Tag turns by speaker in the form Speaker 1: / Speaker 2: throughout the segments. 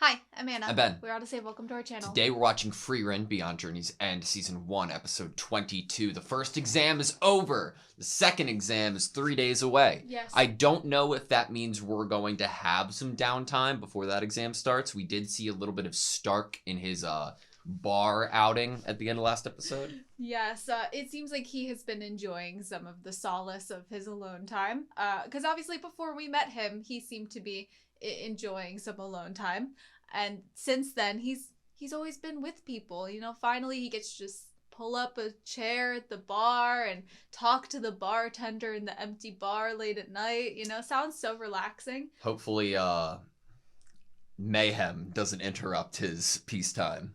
Speaker 1: Hi, I'm Anna.
Speaker 2: I'm Ben.
Speaker 1: We're AutoSave. Welcome to our channel.
Speaker 2: Today we're watching Frieren Beyond Journey's End, Season 1, Episode 22. The first exam is over. The second exam is 3 days away.
Speaker 1: Yes.
Speaker 2: I don't know if that means we're going to have some downtime before that exam starts. We did see a little bit of Stark in his bar outing at the end of last episode.
Speaker 1: Yes, it seems like he has been enjoying some of the solace of his alone time. Because obviously before we met him, he seemed to be enjoying some alone time. And since then, he's always been with people. You know, finally he gets to just pull up a chair at the bar and talk to the bartender in the empty bar late at night. You know, sounds so relaxing.
Speaker 2: Hopefully, mayhem doesn't interrupt his peacetime.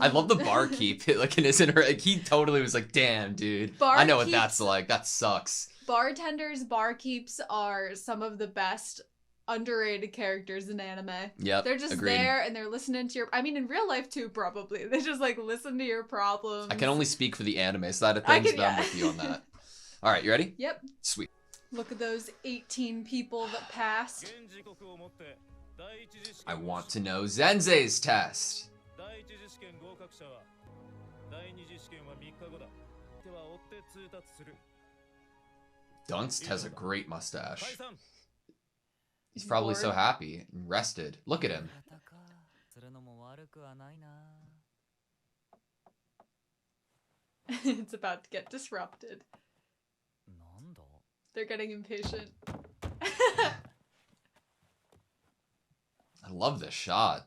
Speaker 2: I love the barkeep. Like in his he totally was like, "Damn, dude, I know what that's like. That sucks."
Speaker 1: Bartenders, barkeeps are some of the best underrated characters in anime.
Speaker 2: Yep,
Speaker 1: they're just
Speaker 2: agreed.
Speaker 1: there and they're listening to your. I mean, in real life too, probably they just like listen to your problems.
Speaker 2: I can only speak for the anime side of things, but I'm with you on that. All right, you ready?
Speaker 1: Yep.
Speaker 2: Sweet.
Speaker 1: Look at those 18 people that passed.
Speaker 2: I want to know Zenzei's test. Dunst has a great mustache. He's probably so happy and rested. Look at him.
Speaker 1: It's about to get disrupted. They're getting impatient.
Speaker 2: I love this shot.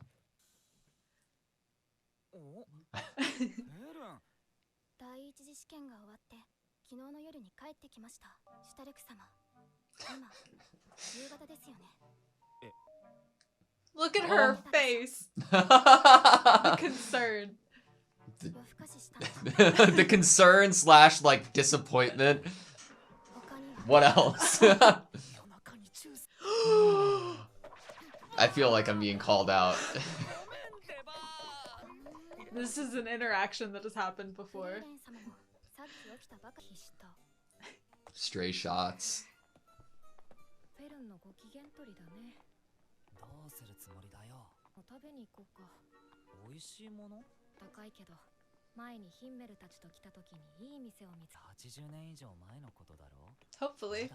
Speaker 1: Look at her face. The concern.
Speaker 2: The concern / like disappointment. What else? I feel like I'm being called out.
Speaker 1: This is an interaction that has happened before.
Speaker 2: Stray shots.
Speaker 1: Hopefully.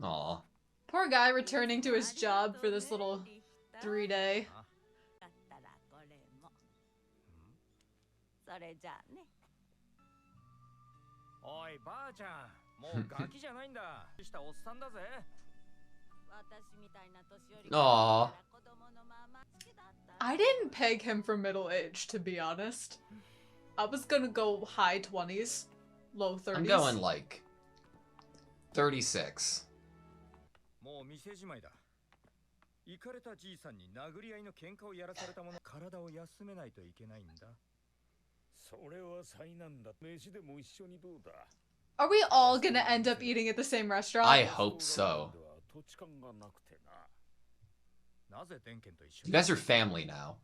Speaker 2: Aw.
Speaker 1: Poor guy returning to his job for this little 3-day.
Speaker 2: Aw.
Speaker 1: I didn't peg him for middle age, to be honest. I was gonna go high 20s, low 30s.
Speaker 2: I'm going like 36.
Speaker 1: Are we all gonna end up eating at the same restaurant?
Speaker 2: I hope so. You guys are family now.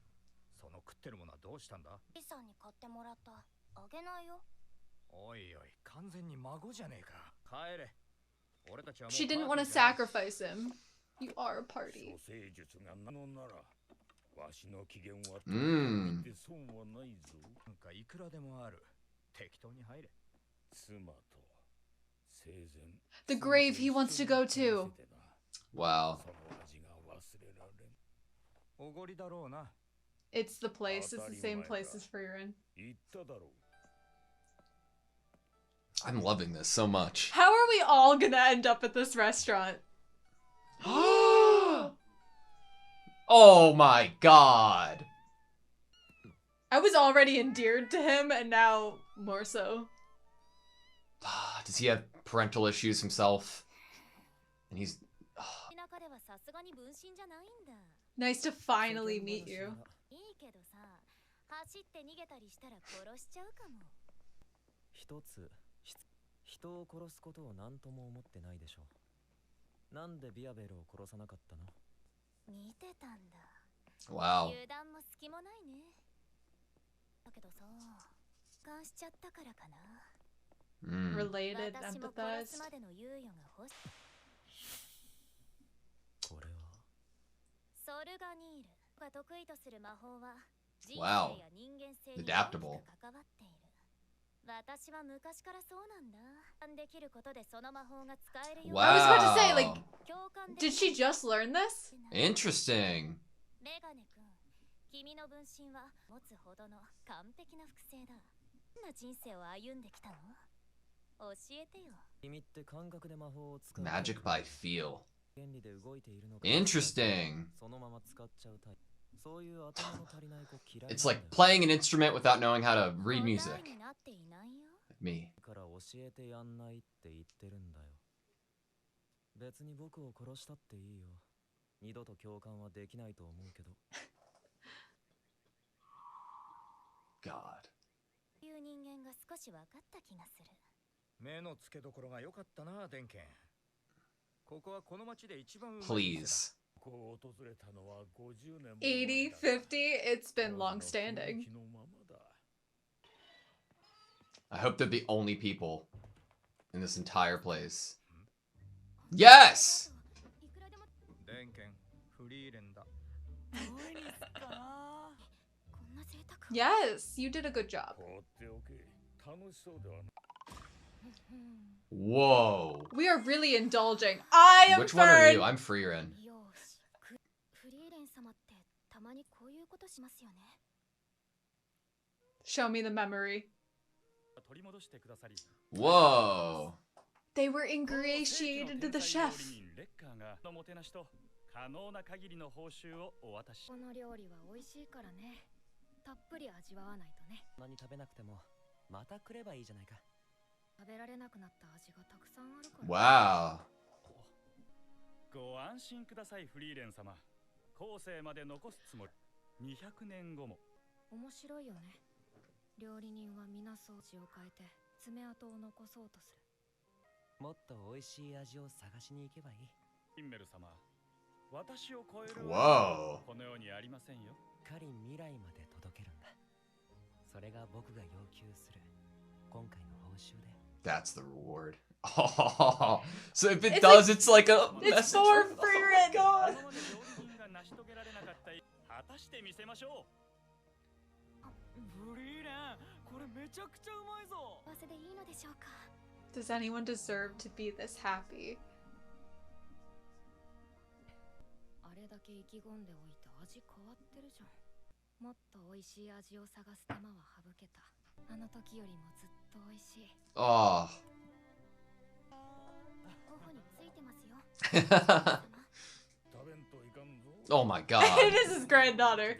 Speaker 1: She didn't want to sacrifice him. You are a party. The grave he wants to go to.
Speaker 2: Wow.
Speaker 1: It's the place. It's the same place as Frieren.
Speaker 2: I'm loving this so much.
Speaker 1: How are we all gonna end up at this restaurant?
Speaker 2: Oh my god.
Speaker 1: I was already endeared to him, and now more so.
Speaker 2: Does he have parental issues himself? And he's...
Speaker 1: Nice to finally meet you.
Speaker 2: Wow.
Speaker 3: 感しちゃったからかな。
Speaker 1: related, empathized.
Speaker 2: Wow. Adaptable. Wow.
Speaker 1: I was about to say, like, did she just learn this?
Speaker 2: Interesting. Magic by feel. Interesting. It's like playing an instrument without knowing how to read music. Me. God. Please.
Speaker 1: 80, 50, it's been long standing.
Speaker 2: I hope they're the only people in this entire place. Yes!
Speaker 1: Yes, you did a good job.
Speaker 2: Whoa.
Speaker 1: We are really indulging. I am
Speaker 2: Which one are
Speaker 1: Fern.
Speaker 2: you? I'm Frieren.
Speaker 1: Show me the memory.
Speaker 2: Whoa.
Speaker 1: They were ingratiated to the chef.
Speaker 2: Wow. Whoa. That's the reward. Oh, so if it does, it's like a
Speaker 1: It's
Speaker 2: message
Speaker 1: for
Speaker 2: from-
Speaker 1: Frieren.
Speaker 2: Oh my God.
Speaker 1: Does anyone deserve to be this happy?
Speaker 2: Oh. Oh my God.
Speaker 1: It is his granddaughter.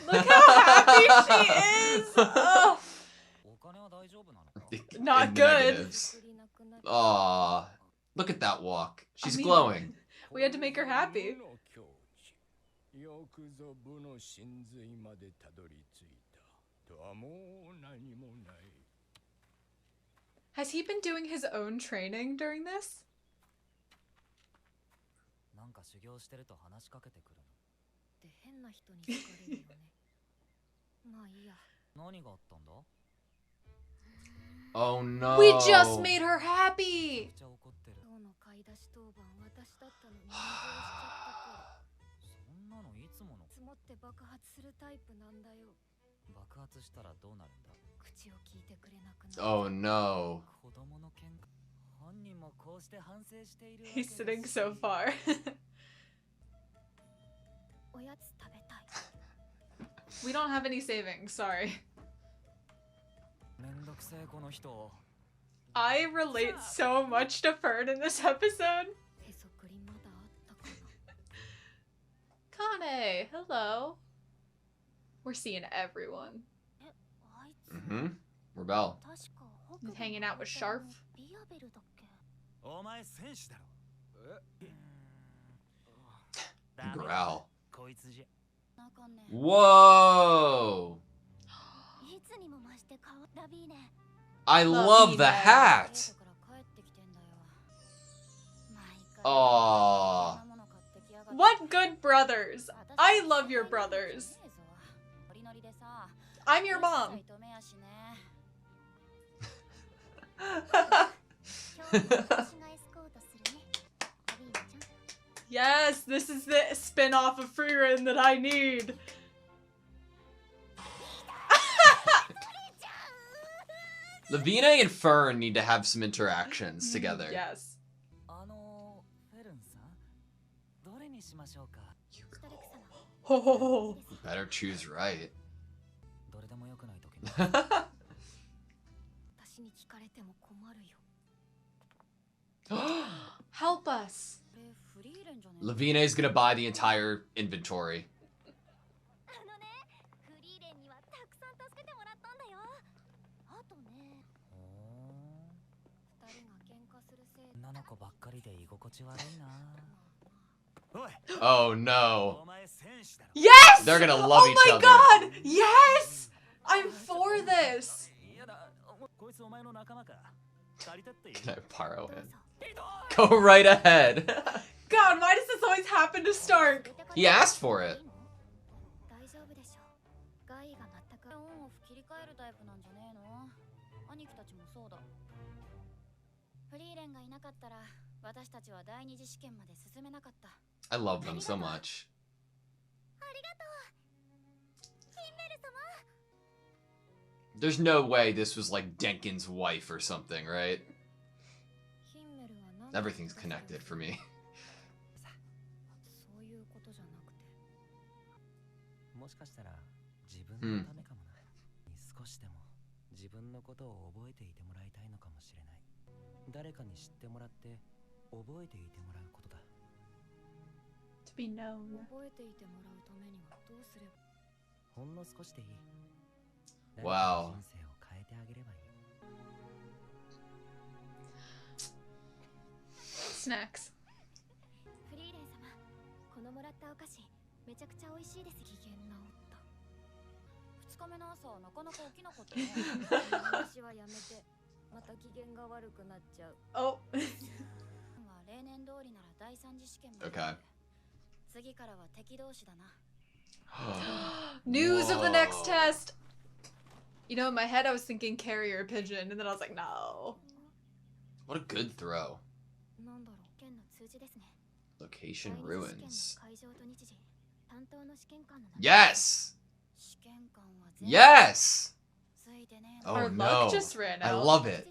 Speaker 1: Look how happy she is! Oh, not
Speaker 2: In the
Speaker 1: good.
Speaker 2: negatives. Aw. Look at that walk. She's
Speaker 1: I mean-
Speaker 2: glowing.
Speaker 1: We had to make her happy. Has he been doing his own training during this?
Speaker 2: Oh no.
Speaker 1: We just made her happy!
Speaker 2: Oh no.
Speaker 1: He's sitting so far. We don't have any savings, sorry. I relate so much to Fern in this episode. Kane, hello. We're seeing everyone.
Speaker 2: Mm-hmm. Rebel.
Speaker 1: And hanging out with Sharf.
Speaker 2: Growl. Whoa. I love the hat. Aww.
Speaker 1: What good brothers. I love your brothers. I'm your mom. Yes, this is the spin-off of Frieren that I need.
Speaker 2: Lavina and Fern need to have some interactions together.
Speaker 1: Yes. Oh.
Speaker 2: Better choose right.
Speaker 1: Help us.
Speaker 2: Lavina is gonna buy the entire inventory. Oh no.
Speaker 1: Yes!
Speaker 2: They're gonna love each other.
Speaker 1: Oh my god! Yes! I'm for this.
Speaker 2: Can I borrow him? Go right ahead.
Speaker 1: God, why does this always happen to Stark?
Speaker 2: He asked for it. I love them so much. There's no way this was like Denkin's wife or something, right? Everything's connected for me.
Speaker 1: To be known.
Speaker 2: Wow.
Speaker 1: Snacks. Oh.
Speaker 2: Okay.
Speaker 1: News of the next test. You know, in my head I was thinking carrier pigeon, and then I was like, no.
Speaker 2: What a good throw. Location ruins. Yes! Yes! Oh
Speaker 1: Our
Speaker 2: no.
Speaker 1: luck just ran out.
Speaker 2: I love it.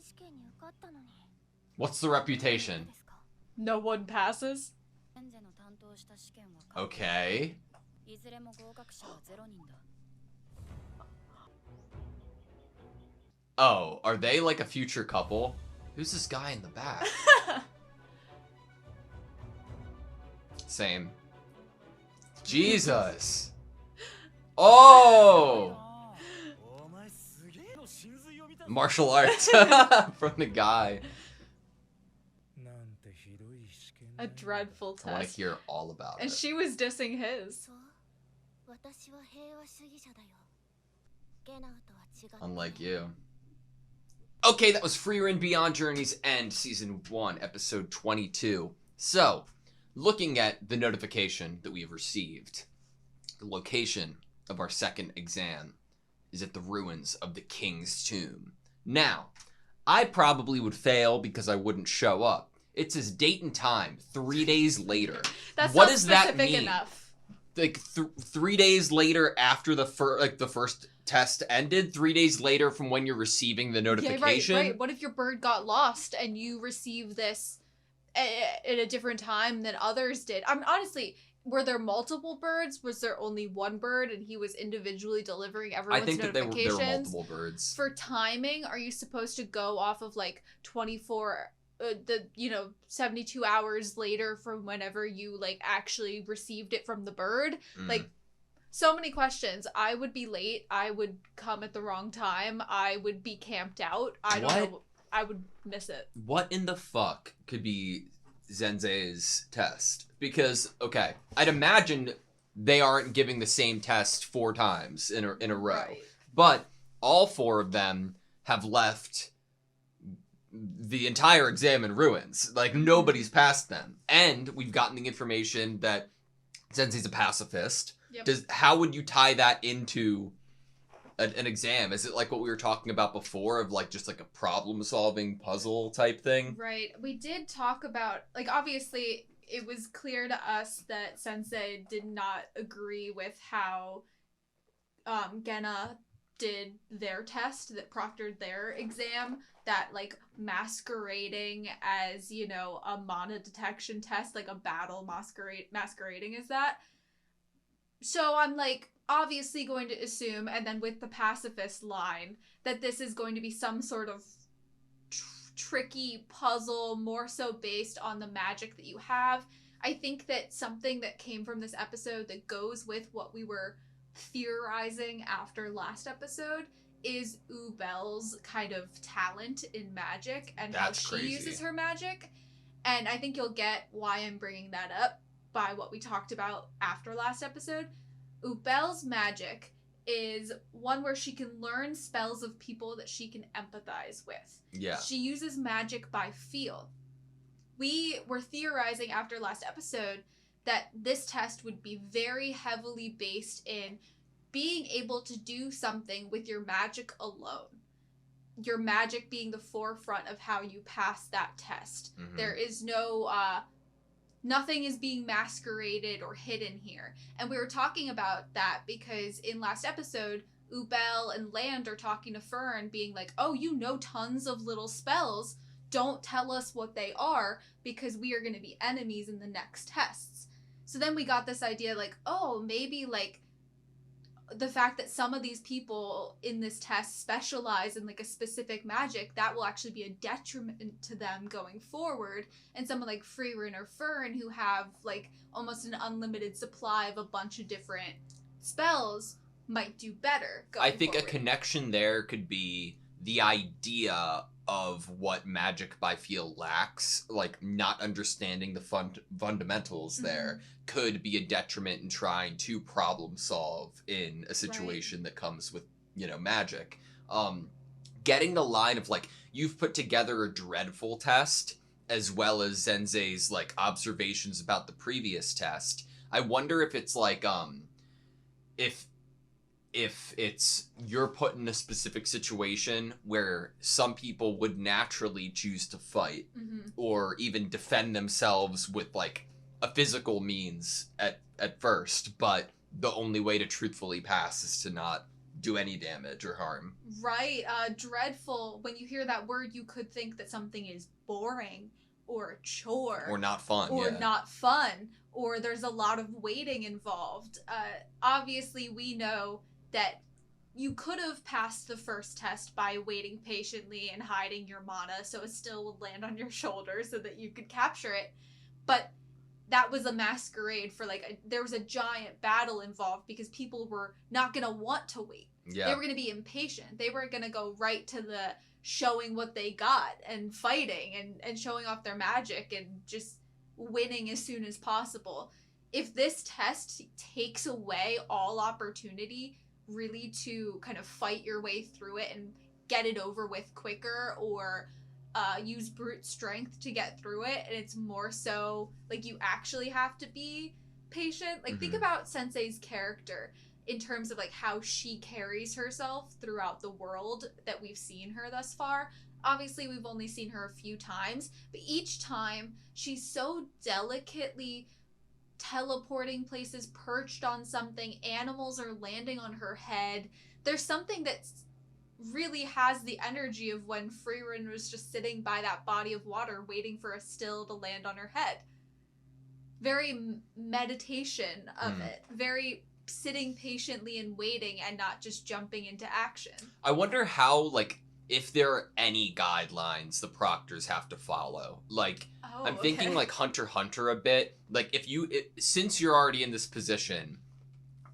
Speaker 2: What's the reputation?
Speaker 1: No one passes?
Speaker 2: Okay. Oh, are they like a future couple? Who's this guy in the back? Same. Jesus. Oh! Martial arts from the guy.
Speaker 1: A dreadful test.
Speaker 2: I want to hear all about
Speaker 1: and
Speaker 2: it.
Speaker 1: she was dissing his.
Speaker 2: Unlike you. Okay, that was Frieren Beyond Journey's End, Season 1, Episode 22. So, looking at the notification that we have received, the location of our second exam is at the ruins of the King's Tomb. Now, I probably would fail because I wouldn't show up. It says date and time, 3 days later.
Speaker 1: That's
Speaker 2: what
Speaker 1: not
Speaker 2: does that
Speaker 1: specific
Speaker 2: mean?
Speaker 1: enough.
Speaker 2: Like 3 days later after the first test ended, 3 days later from when you're receiving the notification.
Speaker 1: Yeah, right. What if your bird got lost and you received this at a different time than others did? Honestly, were there multiple birds? Was there only one bird and he was individually delivering everyone's
Speaker 2: I think that
Speaker 1: notifications?
Speaker 2: there were multiple birds.
Speaker 1: For timing, are you supposed to go off of like 24 72 hours later from whenever you like actually received it from the bird? Like, so many questions. I would be late. I would come at the wrong time. I would be camped out. I don't know. I would miss it. What
Speaker 2: in the fuck could be Zenzei's test? Because, okay, I'd imagine they aren't giving the same test 4 times in a row.
Speaker 1: Right.
Speaker 2: But all 4 of them have left the entire exam in ruins. Like, nobody's passed them. And we've gotten the information that Sensei's a pacifist.
Speaker 1: Yep.
Speaker 2: How would you tie that into an exam? Is it like what we were talking about before of like just like a problem-solving puzzle type thing?
Speaker 1: Right. We did talk about, like, obviously it was clear to us that Sensei did not agree with how Gena did their test, that proctored their exam, that like masquerading as, you know, a mana detection test, like a battle masquerading as that. So I'm like obviously going to assume, and then with the pacifist line, that this is going to be some sort of tricky puzzle, more so based on the magic that you have. I think that something that came from this episode that goes with what we were theorizing after last episode is Ubel's kind of talent in magic and
Speaker 2: That's
Speaker 1: how she
Speaker 2: crazy.
Speaker 1: uses her magic. And I think you'll get why I'm bringing that up by what we talked about after last episode. Ubel's magic is one where she can learn spells of people that she can empathize with.
Speaker 2: Yeah.
Speaker 1: She uses magic by feel. We were theorizing after last episode that this test would be very heavily based in being able to do something with your magic alone. Your magic being the forefront of how you pass that test.
Speaker 2: Mm-hmm.
Speaker 1: There is no nothing is being masqueraded or hidden here. And we were talking about that because in last episode, Ubel and Land are talking to Fern, being like, oh, you know tons of little spells. Don't tell us what they are because we are going to be enemies in the next tests. So then we got this idea like, oh, maybe like the fact that some of these people in this test specialize in like a specific magic, that will actually be a detriment to them going forward. And someone like Frieren or Fern who have like almost an unlimited supply of a bunch of different spells might do better going
Speaker 2: I think
Speaker 1: forward.
Speaker 2: a connection there could be the idea of what magic by feel lacks, like not understanding the fundamentals there could be a detriment in trying to problem solve in a situation that comes with, you know, magic. Getting the line of like, you've put together a dreadful test as well as Sensei's like observations about the previous test. I wonder if it's like if it's you're put in a specific situation where some people would naturally choose to fight or even defend themselves with like a physical means at first, but the only way to truthfully pass is to not do any damage or harm.
Speaker 1: Right. Dreadful. When you hear that word, you could think that something is boring or a chore.
Speaker 2: Or not fun.
Speaker 1: Or not fun. Or there's a lot of waiting involved. Obviously, we know that you could have passed the first test by waiting patiently and hiding your mana so it still would land on your shoulder so that you could capture it. But that was a masquerade for like, there was a giant battle involved because people were not going to want to wait.
Speaker 2: Yeah.
Speaker 1: They were going to be impatient. They were going to go right to the showing what they got and fighting and showing off their magic and just winning as soon as possible. If this test takes away all opportunity really to kind of fight your way through it and get it over with quicker or use brute strength to get through it, and it's more so like you actually have to be patient. Like think about Sensei's character in terms of like how she carries herself throughout the world that we've seen her thus far. Obviously we've only seen her a few times, but each time she's so delicately teleporting places, perched on something, animals are landing on her head. There's something that's really has the energy of when Frieren was just sitting by that body of water waiting for a still to land on her head. Very meditation of it. Very sitting patiently and waiting and not just jumping into action. I
Speaker 2: wonder how, like, if there are any guidelines the proctors have to follow. Like, I'm thinking like Hunter x Hunter a bit. Like, since you're already in this position,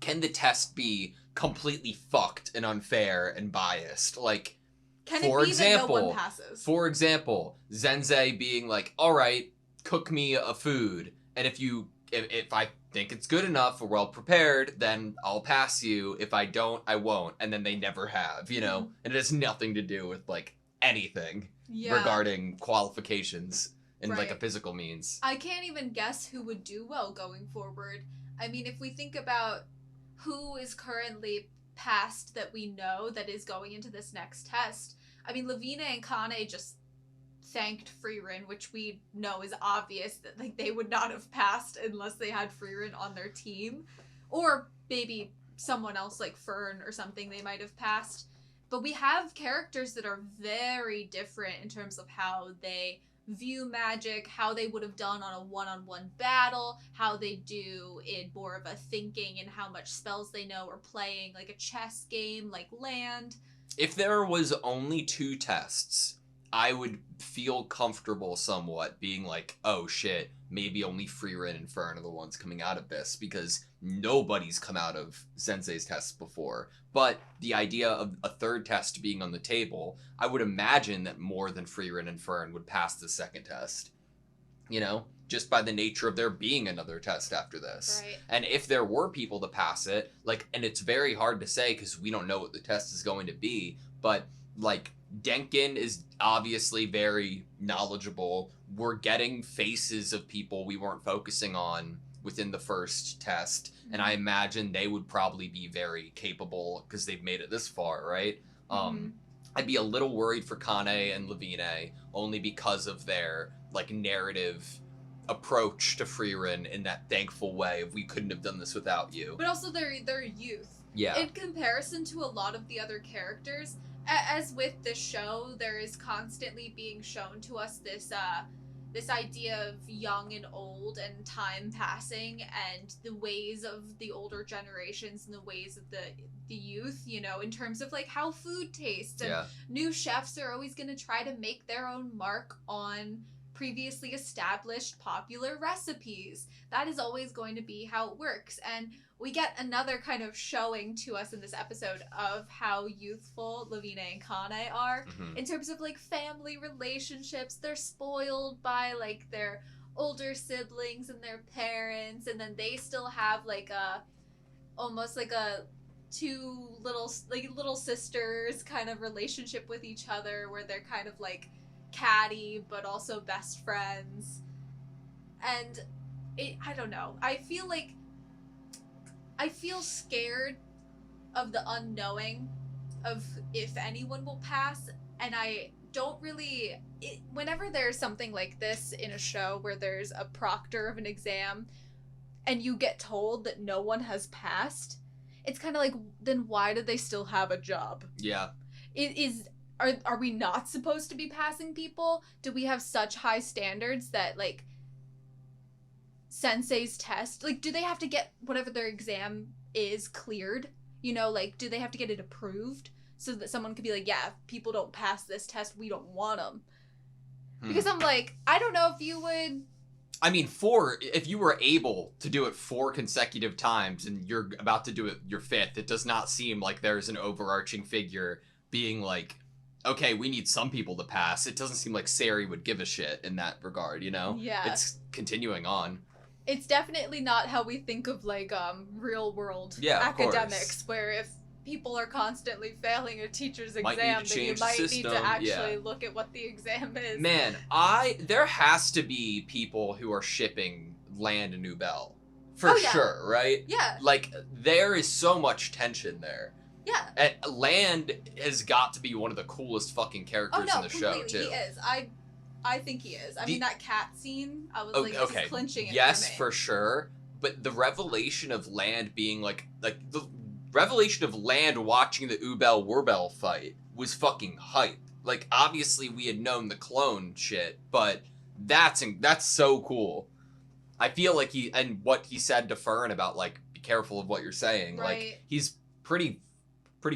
Speaker 2: can the test be completely fucked and unfair and biased? Like,
Speaker 1: can it be that no one passes?
Speaker 2: For example, Sensei being like, all right, cook me a food. And if I think it's good enough or well prepared, then I'll pass you. If I don't, I won't. And then they never have, you know? And it has nothing to do with, like, anything regarding qualifications and, like, a physical means.
Speaker 1: I can't even guess who would do well going forward. I mean, if we think about who is currently past that we know that is going into this next test, I mean, Lavina and Kane just thanked Frieren, which we know is obvious that like they would not have passed unless they had Frieren on their team, or maybe someone else like Fern or something they might have passed. But we have characters that are very different in terms of how they view magic, how they would have done on a one-on-one battle, how they do in more of a thinking and how much spells they know, or playing like a chess game like Land.
Speaker 2: If there was only 2 tests, I would feel comfortable somewhat being like, oh shit, maybe only Frieren and Fern are the ones coming out of this, because nobody's come out of Sensei's tests before. But the idea of a 3rd test being on the table, I would imagine that more than Frieren and Fern would pass the 2nd test. You know? Just by the nature of there being another test after this.
Speaker 1: Right.
Speaker 2: And if there were people to pass it, like, and it's very hard to say because we don't know what the test is going to be, but, like, Denkin is obviously very knowledgeable. We're getting faces of people we weren't focusing on within the first test, and I imagine they would probably be very capable because they've made it this far, right? I'd be a little worried for Kane and Lavine, only because of their, like, narrative approach to Frieren in that thankful way of we couldn't have done this without you.
Speaker 1: But also their youth.
Speaker 2: Yeah.
Speaker 1: In comparison to a lot of the other characters, as with this show, there is constantly being shown to us this idea of young and old and time passing and the ways of the older generations and the ways of the youth, you know, in terms of like how food tastes. And new chefs are always going to try to make their own mark on previously established popular recipes. That is always going to be how it works. And we get another kind of showing to us in this episode of how youthful Lavina and Kane are in terms of like family relationships. They're spoiled by like their older siblings and their parents, and then they still have like almost like a 2 little sisters kind of relationship with each other, where they're kind of like catty but also best friends. And I don't know, I feel scared of the unknowing of if anyone will pass, and I don't really whenever there's something like this in a show where there's a proctor of an exam and you get told that no one has passed, it's kind of like, then why do they still have a job?
Speaker 2: Yeah.
Speaker 1: Are we not supposed to be passing people? Do we have such high standards that, like, Sensei's test, like, do they have to get whatever their exam is cleared? You know, like, do they have to get it approved so that someone could be like, yeah, if people don't pass this test, we don't want them? Because I'm like, I don't know if you would...
Speaker 2: I mean, if you were able to do it 4 consecutive times and you're about to do it your 5th, it does not seem like there's an overarching figure being like, okay, we need some people to pass. It doesn't seem like Sari would give a shit in that regard, you know?
Speaker 1: Yeah.
Speaker 2: It's continuing on.
Speaker 1: It's definitely not how we think of, like, real world academics, where if people are constantly failing a teacher's exam, then you might need to actually look at what the exam is.
Speaker 2: Man, there has to be people who are shipping Land and Ubel. For sure, right?
Speaker 1: Yeah.
Speaker 2: Like, there is so much tension there.
Speaker 1: Yeah.
Speaker 2: And Land has got to be one of the coolest fucking characters in the show, too.
Speaker 1: He is. I think he is. I mean, that cat scene, I was like, this is clinching it
Speaker 2: yes,
Speaker 1: for me.
Speaker 2: for sure. But the revelation of Land being like the revelation of Land watching the Ubel Wurbel fight was fucking hype. Like, obviously we had known the clone shit, but that's so cool. I feel like and what he said to Fern about, like, be careful of what you're saying.
Speaker 1: Right.
Speaker 2: Like, he's pretty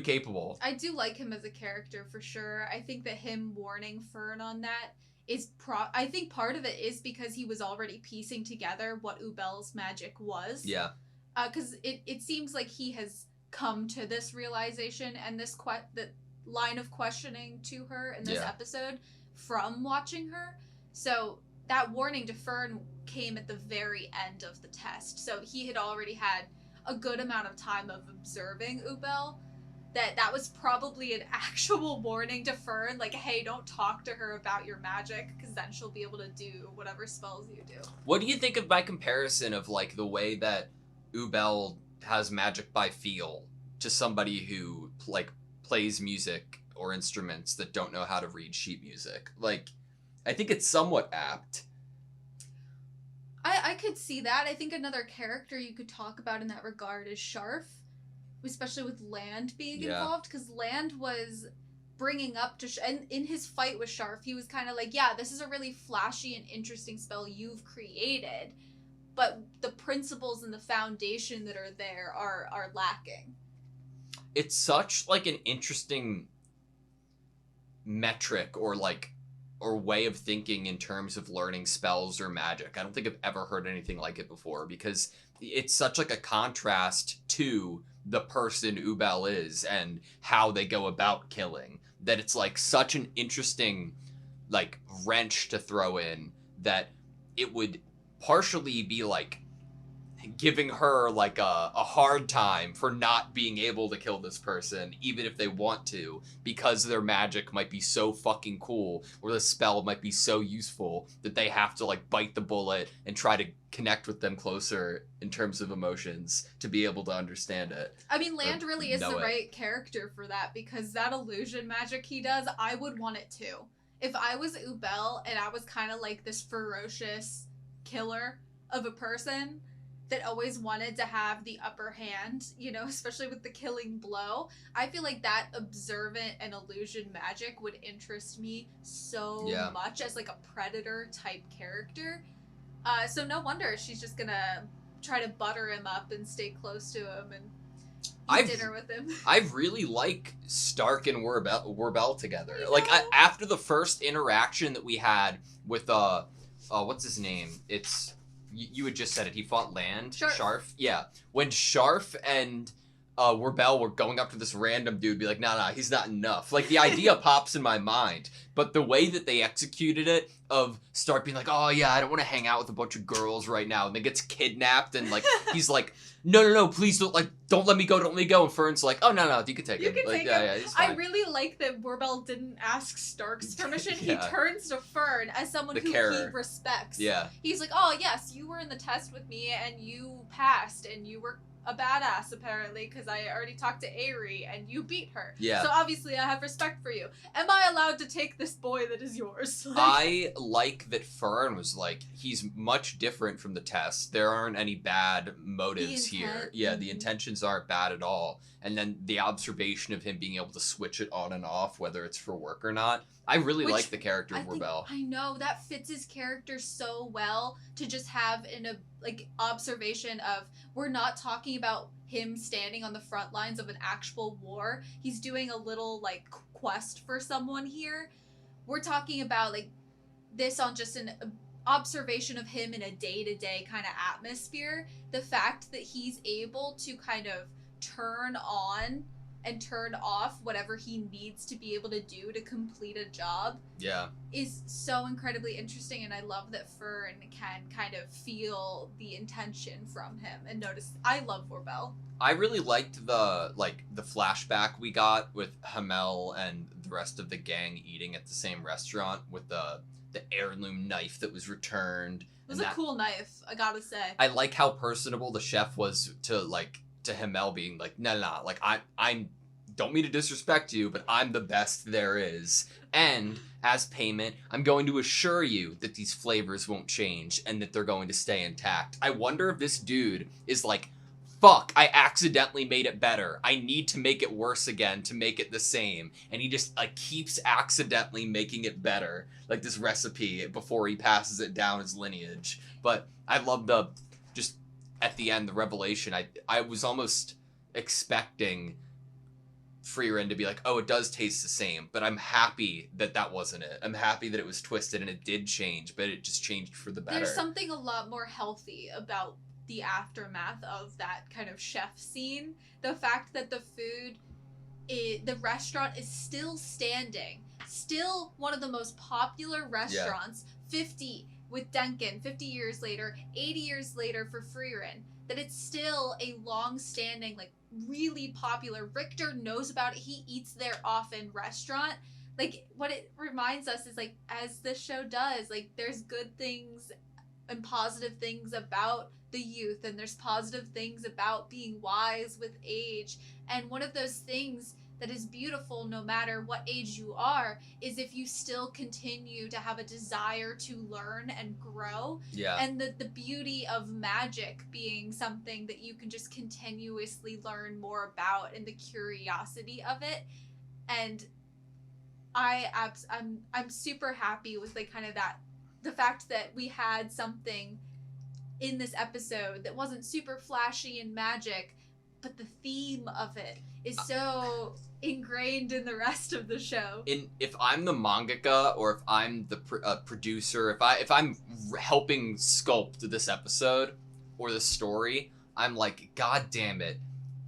Speaker 2: capable.
Speaker 1: I do like him as a character for sure. I think that him warning Fern on that is I think part of it is because he was already piecing together what Ubel's magic was.
Speaker 2: Yeah.
Speaker 1: Because it seems like he has come to this realization and this the line of questioning to her in this episode from watching her. So that warning to Fern came at the very end of the test. So he had already had a good amount of time of observing Ubel. That was probably an actual warning to Fern, like, hey, don't talk to her about your magic, because then she'll be able to do whatever spells you do.
Speaker 2: What do you think of, by comparison, of, like, the way that Ubel has magic by feel to somebody who, like, plays music or instruments that don't know how to read sheet music. Like, I think it's somewhat apt.
Speaker 1: I could see that. I think another character you could talk about in that regard is Sharf, especially with Land being involved, because Land was bringing up to and in his fight with Sharf, he was kind of like, yeah, this is a really flashy and interesting spell you've created, but the principles and the foundation that are there are lacking.
Speaker 2: It's such, like, an interesting metric or way of thinking in terms of learning spells or magic. I don't think I've ever heard anything like it before, because it's such, like, a contrast to the person Ubel is and how they go about killing, that it's, like, such an interesting, like, wrench to throw in, that it would partially be, like, giving her, like, a hard time for not being able to kill this person, even if they want to, because their magic might be so fucking cool, or the spell might be so useful, that they have to, like, bite the bullet and try to connect with them closer in terms of emotions to be able to understand it.
Speaker 1: I mean, Land really is the right character for that, because that illusion magic he does, I would want it too. If I was Ubel and I was kind of like this ferocious killer of a person that always wanted to have the upper hand, you know, especially with the killing blow, I feel like that observant and illusion magic would interest me so much as, like, a predator type character. So no wonder she's just gonna try to butter him up and stay close to him and eat dinner with him.
Speaker 2: I really like Stark and Werbel together. Like, after the first interaction that we had with what's his name? It's you had just said it. He fought Land. Sharf. Yeah. When Sharf and Werbel were going up to this random dude, be like, nah, he's not enough. Like, the idea pops in my mind, but the way that they executed it, of Stark being like, oh yeah, I don't want to hang out with a bunch of girls right now, and then gets kidnapped, and, like, he's like, no, please don't let me go, and Fern's like, oh no, you can take him.
Speaker 1: Yeah, he's fine. I really like that Werbel didn't ask Stark's permission. He turns to Fern as someone who he respects.
Speaker 2: Yeah.
Speaker 1: He's like, oh yes, you were in the test with me and you passed, and you were a badass, apparently, because I already talked to Aerie and you beat her.
Speaker 2: Yeah.
Speaker 1: So obviously I have respect for you. Am I allowed to take this boy that is yours?
Speaker 2: I like that Fern was like, he's much different from the test. There aren't any bad motives here. Yeah, the intentions aren't bad at all. And then the observation of him being able to switch it on and off, whether it's for work or not. I really like the character of Werbel.
Speaker 1: I know, that fits his character so well, to just have observation of, we're not talking about him standing on the front lines of an actual war. He's doing a little, like, quest for someone here. We're talking about, like, this on just an observation of him in a day-to-day kind of atmosphere. The fact that he's able to kind of turn on and turn off whatever he needs to be able to do to complete a job is so incredibly interesting, and I love that Fern can kind of feel the intention from him and notice. I love Werbel.
Speaker 2: I really liked the flashback we got with Hamel and the rest of the gang eating at the same restaurant with the heirloom knife that was returned.
Speaker 1: It was a cool knife, I gotta say.
Speaker 2: I like how personable the chef was to Hamel, being like, no, like, I'm don't mean to disrespect you, but I'm the best there is. And as payment, I'm going to assure you that these flavors won't change and that they're going to stay intact. I wonder if this dude is like, fuck, I accidentally made it better. I need to make it worse again to make it the same. And he just, like, keeps accidentally making it better, like this recipe, before he passes it down his lineage. But I love just at the end, the revelation. I was almost expecting Frieren to be like, oh, it does taste the same, but I'm happy that wasn't it. I'm happy that it was twisted and it did change, but it just changed for the better.
Speaker 1: There's something a lot more healthy about the aftermath of that kind of chef scene. The fact that the restaurant is still standing, still one of the most popular restaurants, 50 with Denkin, 50 years later, 80 years later for Frieren, that it's still a long-standing, like, really popular, Richter knows about it, he eats there often, restaurant. Like, what it reminds us is, like, as this show does, like, there's good things and positive things about the youth, and there's positive things about being wise with age. And one of those things that is beautiful no matter what age you are is if you still continue to have a desire to learn and grow.
Speaker 2: Yeah.
Speaker 1: And the beauty of magic being something that you can just continuously learn more about, and the curiosity of it. And I'm super happy with like kind of that, the fact that we had something in this episode that wasn't super flashy and magic, but the theme of it is so ingrained in the rest of the show.
Speaker 2: If I'm the mangaka, or if I'm the producer, if I'm helping sculpt this episode or the story, I'm like, God damn it,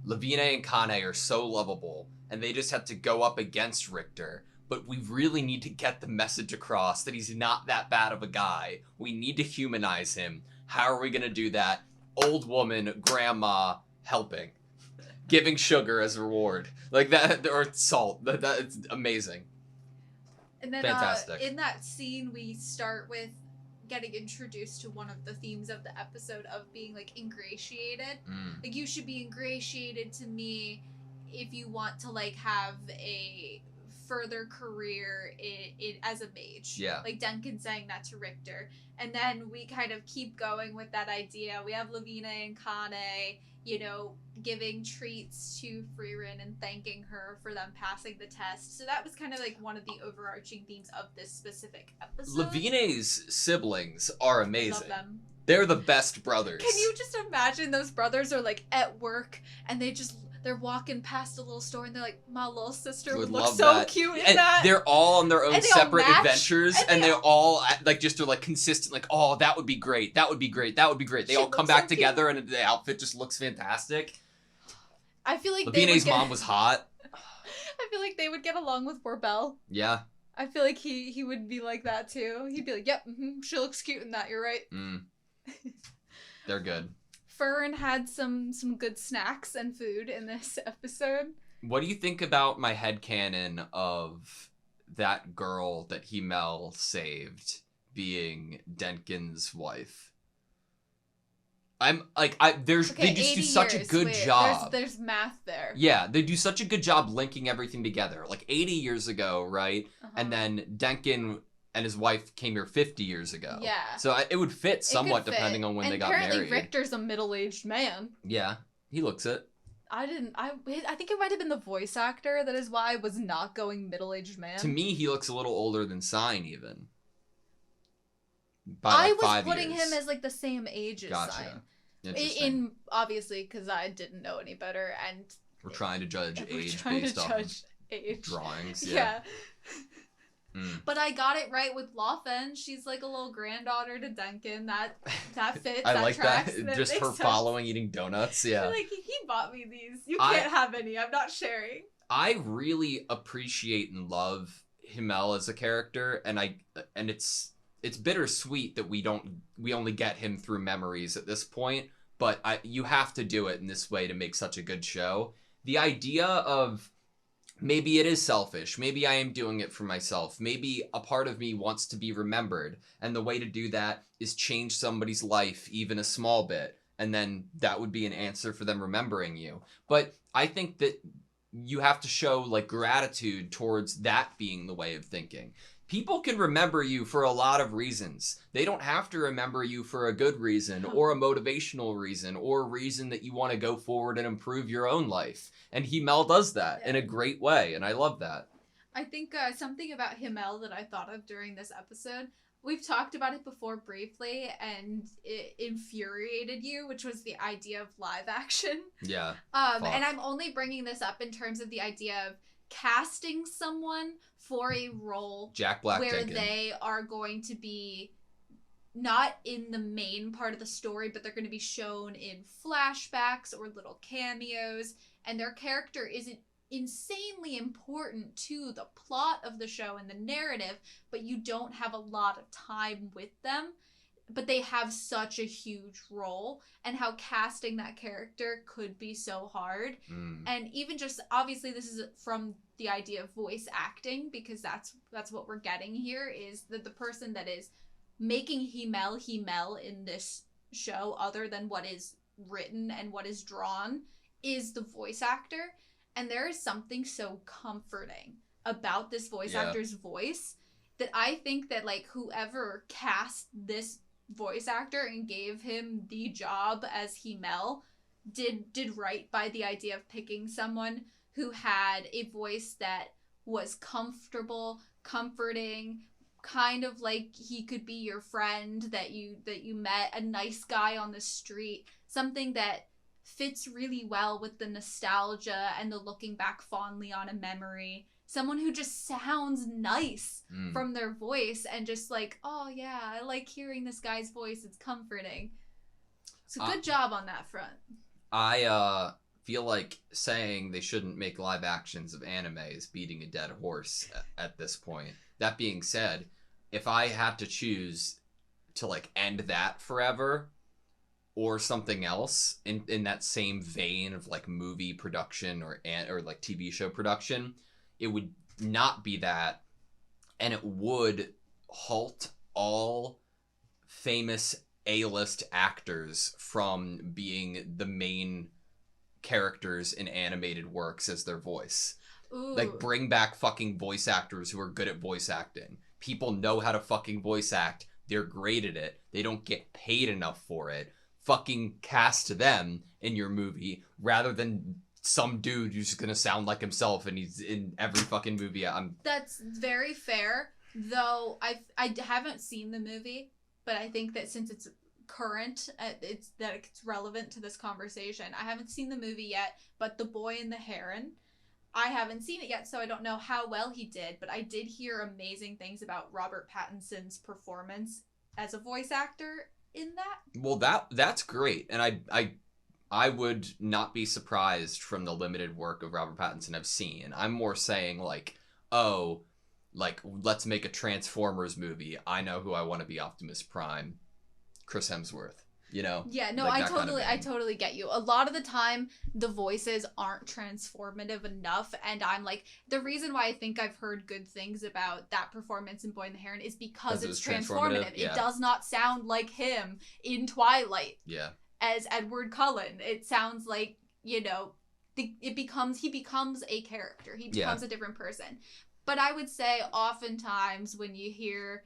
Speaker 2: Lavine and Kane are so lovable, and they just have to go up against Richter. But we really need to get the message across that he's not that bad of a guy. We need to humanize him. How are we gonna do that? Old woman, grandma, helping. Giving sugar as a reward. Like that, or salt. That's amazing.
Speaker 1: And then
Speaker 2: Fantastic.
Speaker 1: In that scene, we start with getting introduced to one of the themes of the episode of being like ingratiated. Like, you should be ingratiated to me if you want to like have a further career in as a mage.
Speaker 2: Yeah.
Speaker 1: Like Duncan saying that to Richter. And then we kind of keep going with that idea. We have Lavina and Kane, you know, giving treats to Frieren and thanking her for them passing the test. So that was kind of like one of the overarching themes of this specific episode.
Speaker 2: Lavine's siblings are amazing.
Speaker 1: Love them.
Speaker 2: They're the best brothers.
Speaker 1: Can you just imagine those brothers are like at work and they're walking past a little store and they're like, my little sister would look so cute in
Speaker 2: and
Speaker 1: that.
Speaker 2: They're all on their own separate adventures, and they're all like just are like consistent, like, oh, that would be great, that would be great, that would be great. They all come back together and the outfit just looks fantastic.
Speaker 1: I feel like
Speaker 2: Lavine's mom was hot.
Speaker 1: I feel like they would get along with Borbell.
Speaker 2: Yeah.
Speaker 1: I feel like he would be like that too. He'd be like, yep, she looks cute in that, you're right.
Speaker 2: They're good.
Speaker 1: Frieren had some good snacks and food in this episode.
Speaker 2: What do you think about my headcanon of that girl that Himmel saved being Denkin's wife? I'm like, they just do such a good job.
Speaker 1: There's math there.
Speaker 2: Yeah, they do such a good job linking everything together. Like 80 years ago, right? And then Denkin and his wife came here 50 years ago.
Speaker 1: Yeah.
Speaker 2: So it would fit somewhat depending on when they got married.
Speaker 1: Apparently Richter's a middle-aged man.
Speaker 2: Yeah, he looks it.
Speaker 1: I think it might have been the voice actor that is why I was not going middle-aged man.
Speaker 2: To me, he looks a little older than Sign even. By like
Speaker 1: I was putting him as like the same age as Sign.
Speaker 2: Interesting.
Speaker 1: Obviously, because I didn't know any better, and
Speaker 2: we're trying to judge age based on drawings. Yeah.
Speaker 1: But I got it right with Laughlin. She's like a little granddaughter to Duncan. That fits.
Speaker 2: I
Speaker 1: that
Speaker 2: like
Speaker 1: tracks,
Speaker 2: that. Just her following eating donuts. Yeah.
Speaker 1: Like, he bought me these. You can't have any. I'm not sharing.
Speaker 2: I really appreciate and love Himmel as a character, and it's bittersweet that we only get him through memories at this point. But you have to do it in this way to make such a good show. The idea of maybe it is selfish. Maybe I am doing it for myself. Maybe a part of me wants to be remembered. And the way to do that is change somebody's life even a small bit. And then that would be an answer for them remembering you. But I think that you have to show like gratitude towards that being the way of thinking. People can remember you for a lot of reasons. They don't have to remember you for a good reason or a motivational reason or a reason that you want to go forward and improve your own life. And Himmel does that in a great way, and I love that.
Speaker 1: I think something about Himmel that I thought of during this episode, we've talked about it before briefly, and it infuriated you, which was the idea of live action.
Speaker 2: Yeah.
Speaker 1: And I'm only bringing this up in terms of the idea of casting someone for a role
Speaker 2: Jack Black
Speaker 1: where
Speaker 2: Dinkin.
Speaker 1: they are going to be not in the main part of the story, but they're going to be shown in flashbacks or little cameos, and their character isn't insanely important to the plot of the show and the narrative, but you don't have a lot of time with them, but they have such a huge role, and how casting that character could be so hard. And even just, obviously this is from the idea of voice acting, because that's what we're getting here, is that the person that is making Himmel in this show, other than what is written and what is drawn, is the voice actor. And there is something so comforting about this voice actor's voice that I think that, like, whoever cast this voice actor and gave him the job as Himmel did right by the idea of picking someone who had a voice that was comfortable, comforting, kind of like he could be your friend that you met, a nice guy on the street, something that fits really well with the nostalgia and the looking back fondly on a memory. Someone who just sounds nice from their voice and just like, oh yeah, I like hearing this guy's voice. It's comforting. So good job on that front.
Speaker 2: I feel like saying they shouldn't make live actions of anime is beating a dead horse at this point. That being said, if I had to choose to like end that forever or something else in that same vein of like movie production or like TV show production, it would not be that, and it would halt all famous A-list actors from being the main characters in animated works as their voice.
Speaker 1: Ooh.
Speaker 2: Like, bring back fucking voice actors who are good at voice acting. People know how to fucking voice act. They're great at it. They don't get paid enough for it. Fucking cast them in your movie rather than some dude who's gonna sound like himself and he's in every fucking movie.
Speaker 1: That's very fair, though. I haven't seen the movie, but I think that since it's current, it's relevant to this conversation. I haven't seen the movie yet, but The Boy and the Heron, I haven't seen it yet, so I don't know how well he did, but I did hear amazing things about Robert Pattinson's performance as a voice actor in that.
Speaker 2: Well, that's great, and I would not be surprised from the limited work of Robert Pattinson I've seen. I'm more saying like, oh, like let's make a Transformers movie. I know who I want to be Optimus Prime, Chris Hemsworth. You know?
Speaker 1: Yeah, no,
Speaker 2: like
Speaker 1: I totally get you. A lot of the time, the voices aren't transformative enough, and I'm like, the reason why I think I've heard good things about that performance in Boy and the Heron is because it's transformative.
Speaker 2: Yeah.
Speaker 1: It does not sound like him in Twilight.
Speaker 2: Yeah.
Speaker 1: As Edward Cullen. It sounds like, you know, he becomes a character. He becomes a different person. But I would say oftentimes when you hear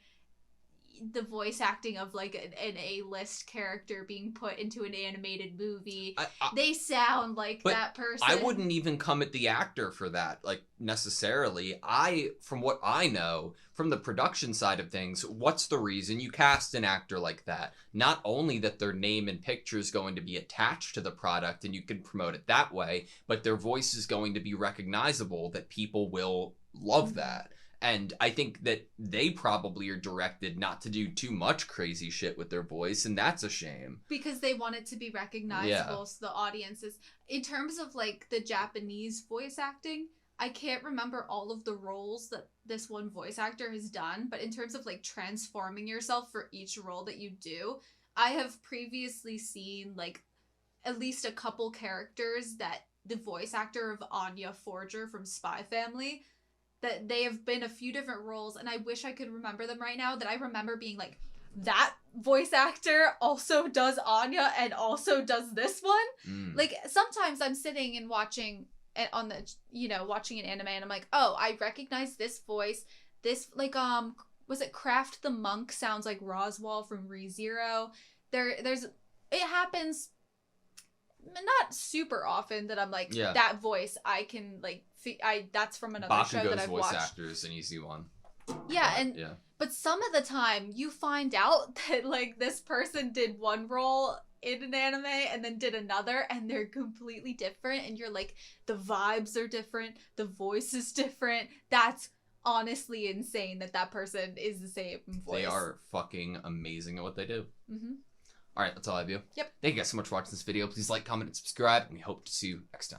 Speaker 1: the voice acting of like an A-list character being put into an animated movie, they sound like that person.
Speaker 2: I wouldn't even come at the actor for that, like, necessarily. From what I know, from the production side of things, what's the reason you cast an actor like that? Not only that their name and picture is going to be attached to the product and you can promote it that way, but their voice is going to be recognizable, that people will love that. And I think that they probably are directed not to do too much crazy shit with their voice, and that's a shame.
Speaker 1: Because they want it to be recognizable, so the audiences. In terms of, like, the Japanese voice acting, I can't remember all of the roles that this one voice actor has done, but in terms of, like, transforming yourself for each role that you do, I have previously seen, like, at least a couple characters that the voice actor of Anya Forger from Spy Family, that they have been a few different roles, and I wish I could remember them right now, that I remember being like, that voice actor also does Anya and also does this one. Like, sometimes I'm sitting and watching watching an anime, and I'm like, oh, I recognize this voice. This, like, was it Craft the Monk sounds like Roswaal from ReZero. It happens not super often that I'm like, that voice I can, like, that's from another
Speaker 2: Bakugo's
Speaker 1: show that I've watched.
Speaker 2: voice actor is an easy one.
Speaker 1: Yeah, but some of the time you find out that, like, this person did one role in an anime and then did another, and they're completely different, and you're like, the vibes are different, the voice is different. That's honestly insane that person is the same voice.
Speaker 2: They are fucking amazing at what they do.
Speaker 1: Mm-hmm.
Speaker 2: All right, that's all I have you.
Speaker 1: Yep.
Speaker 2: Thank you guys so much for watching this video. Please like, comment, and subscribe, and we hope to see you next time.